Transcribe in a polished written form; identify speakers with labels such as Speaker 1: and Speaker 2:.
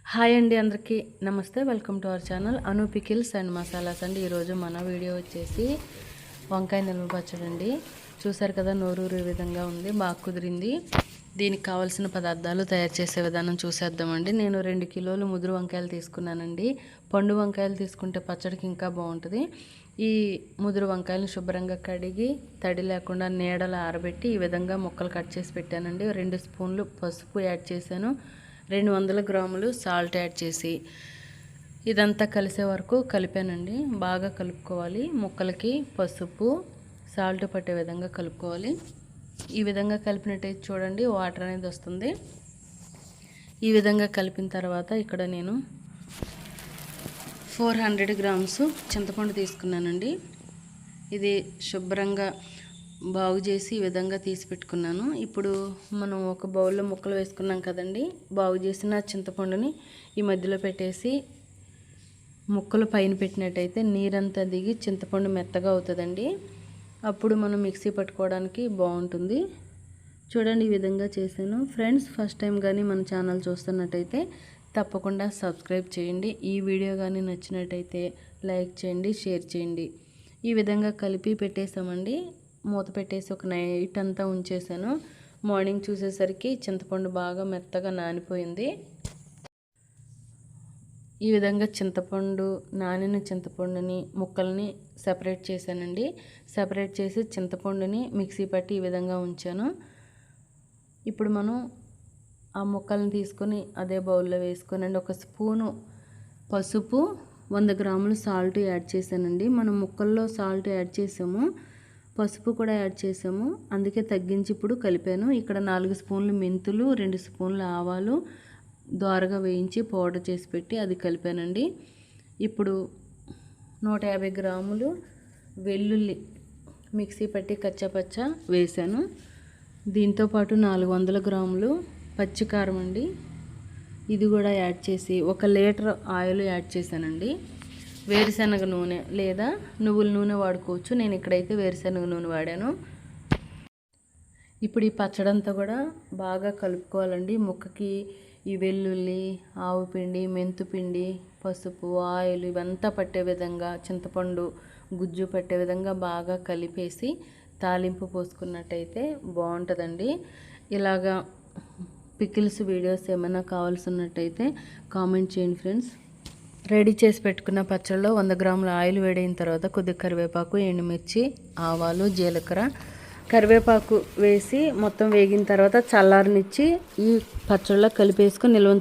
Speaker 1: Hi అండి, అందరికీ నమస్తే. Welcome to our channel Anu pickles and masalas అండి. ఈరోజు మన వీడియో వచ్చేసి వంకాయ నిల్వ పచ్చడి అండి. చూసారు కదా, నోరూరు ఈ విధంగా ఉంది, బాగా కుదిరింది. దీనికి కావాల్సిన పదార్థాలు తయారు చేసే విధానం చూసేద్దామండి. నేను 2 కిలోలు ముదురు వంకాయలు తీసుకున్నానండి. పండు వంకాయలు తీసుకుంటే పచ్చడికి ఇంకా బాగుంటుంది. ఈ ముదురు వంకాయలను శుభ్రంగా కడిగి తడి లేకుండా నీడలో ఆరబెట్టి ఈ విధంగా ముక్కలు కట్ చేసి పెట్టానండి. 2 స్పూన్లు పసుపు యాడ్ చేశాను. 200 గ్రాములు సాల్ట్ యాడ్ చేసి ఇదంతా కలిసే వరకు కలిపానండి. బాగా కలుపుకోవాలి. ముక్కలకి పసుపు సాల్ట్ పట్టే విధంగా కలుపుకోవాలి. ఈ విధంగా కలిపినట్టయితే చూడండి, వాటర్ అనేది వస్తుంది. ఈ విధంగా కలిపిన తర్వాత ఇక్కడ నేను 400 గ్రామ్స్ చింతపండు తీసుకున్నానండి. ఇది శుభ్రంగా బాగు చేసి ఈ విధంగా తీసి పెట్టుకున్నాను. ఇప్పుడు మనం ఒక బౌల్లో ముక్కలు వేసుకున్నాం కదండి. బాగు చేసిన చింతపండుని ఈ మధ్యలో పెట్టేసి ముక్కలు పైన పెట్టినట్టయితే నీరంతా దిగి చింతపండు మెత్తగా అవుతుందండి. అప్పుడు మనం మిక్సీ పట్టుకోవడానికి బాగుంటుంది. చూడండి, ఈ విధంగా చేశాను. ఫ్రెండ్స్, ఫస్ట్ టైం కానీ మన ఛానల్ చూస్తున్నట్టయితే తప్పకుండా సబ్స్క్రైబ్ చేయండి. ఈ వీడియో కానీ నచ్చినట్టయితే లైక్ చేయండి, షేర్ చేయండి. ఈ విధంగా కలిపి పెట్టేసామండి. మూత పెట్టేసి ఒక నైట్ అంతా ఉంచేసాను. మార్నింగ్ చూసేసరికి చింతపండు బాగా మెత్తగా నానిపోయింది. ఈ విధంగా నానిన చింతపండుని ముక్కల్ని సెపరేట్ చేశానండి. సెపరేట్ చేసి చింతపండుని మిక్సీ పట్టి ఈ విధంగా ఉంచాను. ఇప్పుడు మనం ఆ ముక్కల్ని తీసుకొని అదే బౌల్లో వేసుకొనండి. ఒక స్పూను పసుపు, 100 గ్రాములు సాల్ట్ యాడ్ చేశానండి. మనం ముక్కల్లో సాల్ట్ యాడ్ చేసాము, పసుపు కూడా యాడ్ చేసాము, అందుకే తగ్గించి ఇప్పుడు కలిపాను. ఇక్కడ 4 స్పూన్లు మెంతులు, 2 స్పూన్లు ఆవాలు దోరగా వేయించి పౌడర్ చేసి పెట్టి అది కలిపానండి. ఇప్పుడు 150 గ్రాములు వెల్లుల్లి మిక్సీ పట్టి కచ్చాపచ్చా వేసాను. దీంతోపాటు 400 గ్రాములు పచ్చికారం అండి, ఇది కూడా యాడ్ చేసి 1 లీటర్ ఆయిల్ యాడ్ చేశానండి. వేరుశనగ నూనె లేదా నువ్వుల నూనె వాడుకోవచ్చు. నేను ఇక్కడైతే వేరుశనగ నూనె వాడాను. ఇప్పుడు ఈ పచ్చడంతా కూడా బాగా కలుపుకోవాలండి. ముక్కకి ఈ వెల్లుల్లి, ఆవు పిండి, మెంతు పిండి, పసుపు, ఆయిల్ ఇవంతా పట్టే విధంగా, చింతపండు గుజ్జు పట్టే విధంగా బాగా కలిపేసి తాలింపు పోసుకున్నట్టయితే బాగుంటుందండి. ఇలాగా పికిల్స్ వీడియోస్ ఏమైనా కావాల్సినట్టయితే కామెంట్ చేయండి ఫ్రెండ్స్. రెడీ చేసి పెట్టుకున్న పచ్చళ్ళలో 100 గ్రాముల ఆయిల్ వేడైన తర్వాత కొద్దిగా కరివేపాకు, ఎండుమిర్చి, ఆవాలు, జీలకర్ర, కరివేపాకు వేసి మొత్తం వేగిన తర్వాత చల్లారనిచ్చి ఈ పచ్చళ్ళలో కలిపేసుకొని నిల్వ